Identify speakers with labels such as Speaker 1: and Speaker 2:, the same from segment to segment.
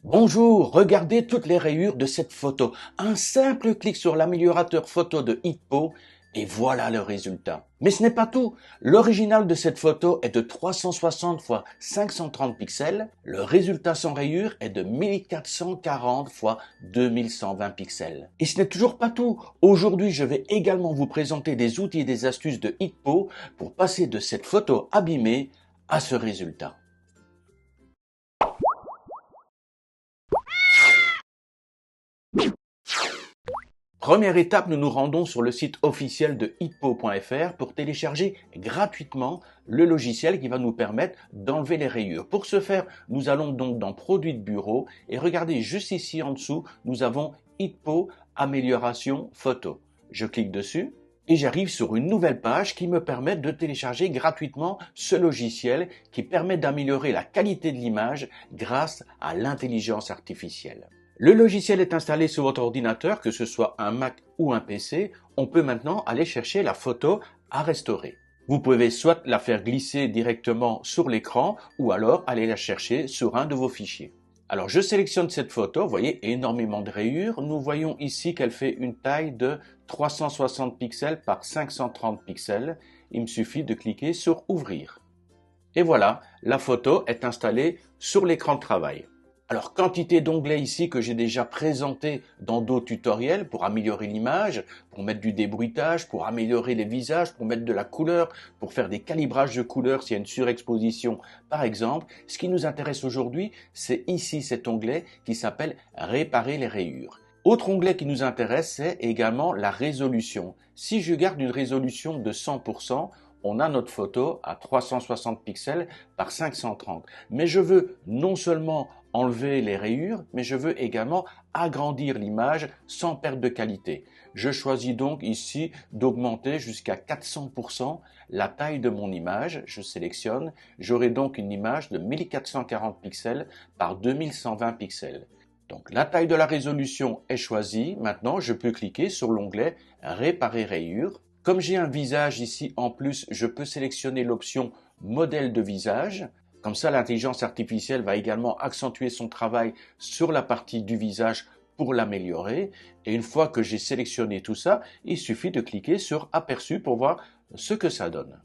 Speaker 1: Bonjour, regardez toutes les rayures de cette photo. Un simple clic sur l'améliorateur photo de Hitpo et voilà le résultat. Mais ce n'est pas tout. L'original de cette photo est de 360 x 530 pixels. Le résultat sans rayures est de 1440 x 2120 pixels. Et ce n'est toujours pas tout. Aujourd'hui, je vais également vous présenter des outils et des astuces de Hitpo pour passer de cette photo abîmée à ce résultat. Première étape, nous nous rendons sur le site officiel de hitpo.fr pour télécharger gratuitement le logiciel qui va nous permettre d'enlever les rayures. Pour ce faire, nous allons donc dans Produits de bureau et regardez juste ici en dessous, nous avons Hitpo Amélioration Photo. Je clique dessus et j'arrive sur une nouvelle page qui me permet de télécharger gratuitement ce logiciel qui permet d'améliorer la qualité de l'image grâce à l'intelligence artificielle. Le logiciel est installé sur votre ordinateur, que ce soit un Mac ou un PC. On peut maintenant aller chercher la photo à restaurer. Vous pouvez soit la faire glisser directement sur l'écran ou alors aller la chercher sur un de vos fichiers. Alors je sélectionne cette photo, vous voyez énormément de rayures. Nous voyons ici qu'elle fait une taille de 360 pixels par 530 pixels. Il me suffit de cliquer sur Ouvrir. Et voilà, la photo est installée sur l'écran de travail. Alors, quantité d'onglets ici que j'ai déjà présentés dans d'autres tutoriels pour améliorer l'image, pour mettre du débruitage, pour améliorer les visages, pour mettre de la couleur, pour faire des calibrages de couleurs s'il y a une surexposition par exemple. Ce qui nous intéresse aujourd'hui, c'est ici cet onglet qui s'appelle Réparer les rayures. Autre onglet qui nous intéresse, c'est également la résolution. Si je garde une résolution de 100%, on a notre photo à 360 pixels par 530. Mais je veux non seulement enlever les rayures, mais je veux également agrandir l'image sans perte de qualité. Je choisis donc ici d'augmenter jusqu'à 400% la taille de mon image. Je sélectionne. J'aurai donc une image de 1440 pixels par 2120 pixels. Donc la taille de la résolution est choisie. Maintenant, je peux cliquer sur l'onglet Réparer rayures. Comme j'ai un visage ici en plus, je peux sélectionner l'option Modèle de visage. Comme ça, l'intelligence artificielle va également accentuer son travail sur la partie du visage pour l'améliorer. Et une fois que j'ai sélectionné tout ça, il suffit de cliquer sur Aperçu pour voir ce que ça donne.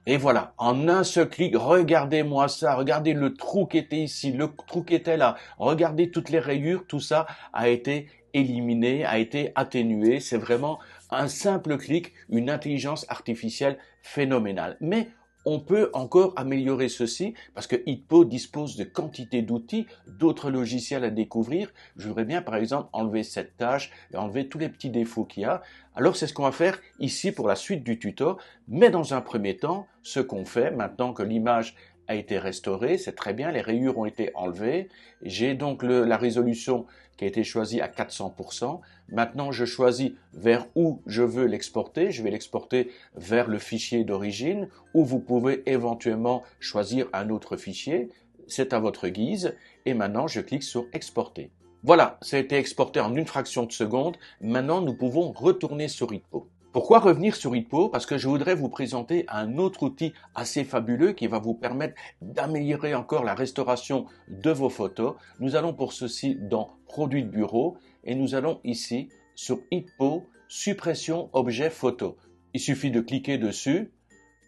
Speaker 1: Et voilà, en un seul clic, regardez-moi ça, regardez le trou qui était ici, le trou qui était là, regardez toutes les rayures, tout ça a été éliminé, a été atténué. C'est vraiment un simple clic, une intelligence artificielle phénoménale. Mais on peut encore améliorer ceci parce que Hitpo dispose de quantité d'outils, d'autres logiciels à découvrir. Je voudrais bien par exemple enlever cette tâche et enlever tous les petits défauts qu'il y a. Alors c'est ce qu'on va faire ici pour la suite du tuto. Mais dans un premier temps, ce qu'on fait maintenant que l'image a été restaurée, c'est très bien, les rayures ont été enlevées. J'ai donc la résolution qui a été choisie à 400%. Maintenant, je choisis vers où je veux l'exporter. Je vais l'exporter vers le fichier d'origine ou vous pouvez éventuellement choisir un autre fichier. C'est à votre guise. Et maintenant, je clique sur exporter. Voilà, ça a été exporté en une fraction de seconde. Maintenant, nous pouvons retourner sur Hitpo. Pourquoi revenir sur Hitpo? Parce que je voudrais vous présenter un autre outil assez fabuleux qui va vous permettre d'améliorer encore la restauration de vos photos. Nous allons pour ceci dans Produits de bureau et nous allons ici sur Hitpo Suppression objet photo. Il suffit de cliquer dessus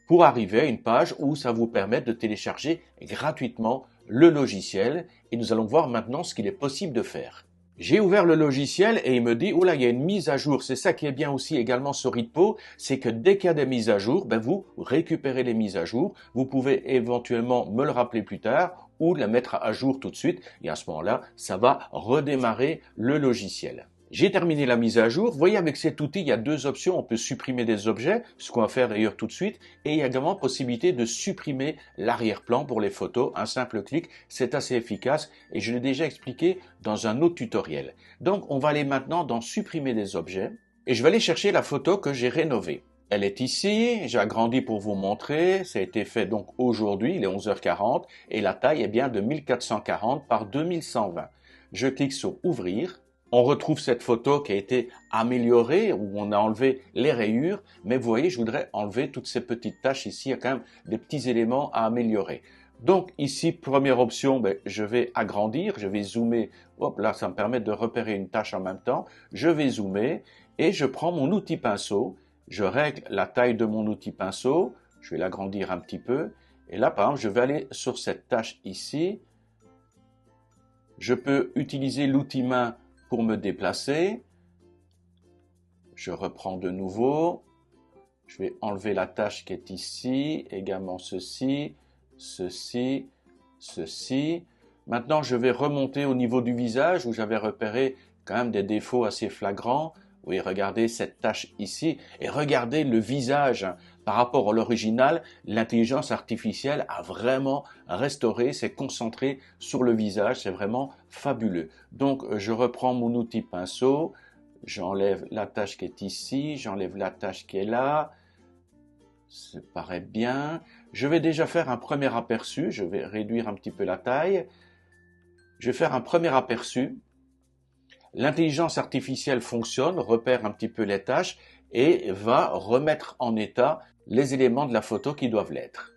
Speaker 1: pour arriver à une page où ça vous permet de télécharger gratuitement le logiciel et nous allons voir maintenant ce qu'il est possible de faire. J'ai ouvert le logiciel et il me dit, oula, il y a une mise à jour. C'est ça qui est bien aussi également sur Hitpo, c'est que dès qu'il y a des mises à jour, vous récupérez les mises à jour. Vous pouvez éventuellement me le rappeler plus tard ou la mettre à jour tout de suite. Et à ce moment-là, ça va redémarrer le logiciel. J'ai terminé la mise à jour. Vous voyez, avec cet outil, il y a deux options. On peut supprimer des objets, ce qu'on va faire d'ailleurs tout de suite. Et il y a également possibilité de supprimer l'arrière-plan pour les photos. Un simple clic, c'est assez efficace et je l'ai déjà expliqué dans un autre tutoriel. Donc, on va aller maintenant dans supprimer des objets et je vais aller chercher la photo que j'ai rénovée. Elle est ici, j'ai agrandi pour vous montrer, ça a été fait donc aujourd'hui, il est 11h40 et la taille est bien de 1440 par 2120. Je clique sur Ouvrir. On retrouve cette photo qui a été améliorée, où on a enlevé les rayures, mais vous voyez, je voudrais enlever toutes ces petites taches ici, il y a quand même des petits éléments à améliorer. Donc ici, première option, ben, je vais agrandir, je vais zoomer. Hop, là, ça me permet de repérer une tâche en même temps. Je vais zoomer et je prends mon outil pinceau. Je règle la taille de mon outil pinceau. Je vais l'agrandir un petit peu. Et là, par exemple, je vais aller sur cette tâche ici. Je peux utiliser l'outil main pour me déplacer. Je reprends de nouveau. Je vais enlever la tâche qui est ici, également ceci, ceci, ceci. Maintenant, je vais remonter au niveau du visage où j'avais repéré quand même des défauts assez flagrants. Oui, regardez cette tâche ici et regardez le visage. Par rapport à l'original, l'intelligence artificielle a vraiment restauré, s'est concentrée sur le visage. C'est vraiment fabuleux. Donc, je reprends mon outil pinceau. J'enlève la tâche qui est ici, j'enlève la tâche qui est là. Ça paraît bien. Je vais déjà faire un premier aperçu. Je vais réduire un petit peu la taille. Je vais faire un premier aperçu. L'intelligence artificielle fonctionne, repère un petit peu les tâches et va remettre en état les éléments de la photo qui doivent l'être.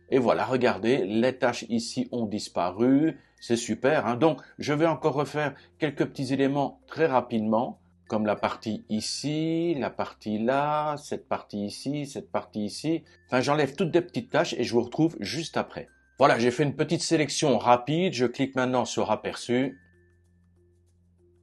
Speaker 1: Et voilà, regardez, les tâches ici ont disparu. C'est super, hein. Donc, je vais encore refaire quelques petits éléments très rapidement, comme la partie ici, la partie là, cette partie ici, cette partie ici. Enfin, j'enlève toutes des petites tâches et je vous retrouve juste après. Voilà, j'ai fait une petite sélection rapide. Je clique maintenant sur Aperçu.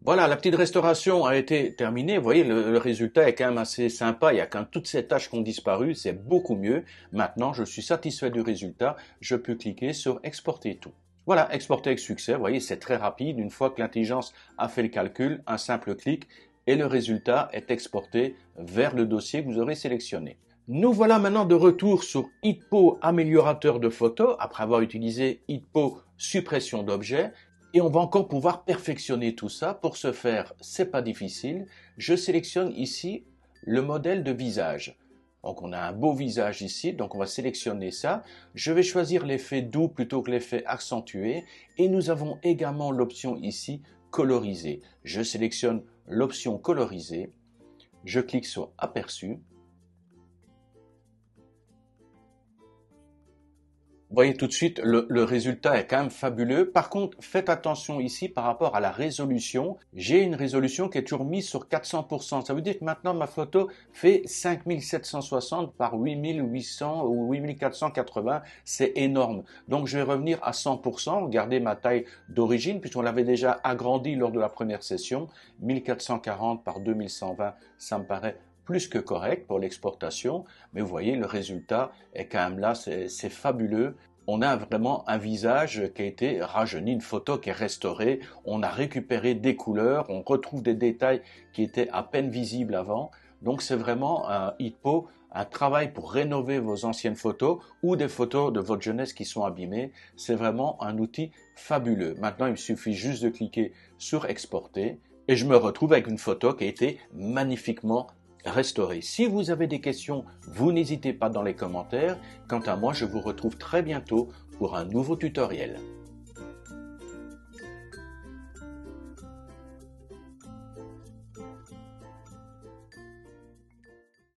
Speaker 1: Voilà, la petite restauration a été terminée. Vous voyez, le résultat est quand même assez sympa. Il y a quand même toutes ces tâches qui ont disparu. C'est beaucoup mieux. Maintenant, je suis satisfait du résultat. Je peux cliquer sur Exporter tout. Voilà, exporter avec succès. Vous voyez, c'est très rapide. Une fois que l'intelligence a fait le calcul, un simple clic et le résultat est exporté vers le dossier que vous aurez sélectionné. Nous voilà maintenant de retour sur HitPo améliorateur de photos après avoir utilisé HitPo suppression d'objets. Et on va encore pouvoir perfectionner tout ça. Pour ce faire, c'est pas difficile. Je sélectionne ici le modèle de visage. Donc on a un beau visage ici, donc on va sélectionner ça. Je vais choisir l'effet doux plutôt que l'effet accentué. Et nous avons également l'option ici coloriser. Je sélectionne l'option coloriser. Je clique sur Aperçu. Vous voyez tout de suite, le résultat est quand même fabuleux. Par contre, faites attention ici par rapport à la résolution. J'ai une résolution qui est toujours mise sur 400%. Ça veut dire que maintenant ma photo fait 5760 par 8800 ou 8480. C'est énorme. Donc je vais revenir à 100%, garder ma taille d'origine puisqu'on l'avait déjà agrandi lors de la première session. 1440 par 2120, ça me paraît plus que correct pour l'exportation, mais vous voyez, le résultat est quand même là, c'est fabuleux. On a vraiment un visage qui a été rajeuni, une photo qui est restaurée, on a récupéré des couleurs, on retrouve des détails qui étaient à peine visibles avant. Donc c'est vraiment un HitPo, un travail pour rénover vos anciennes photos ou des photos de votre jeunesse qui sont abîmées. C'est vraiment un outil fabuleux. Maintenant, il me suffit juste de cliquer sur exporter et je me retrouve avec une photo qui a été magnifiquement restaurée. Si vous avez des questions, vous n'hésitez pas dans les commentaires. Quant à moi, je vous retrouve très bientôt pour un nouveau tutoriel.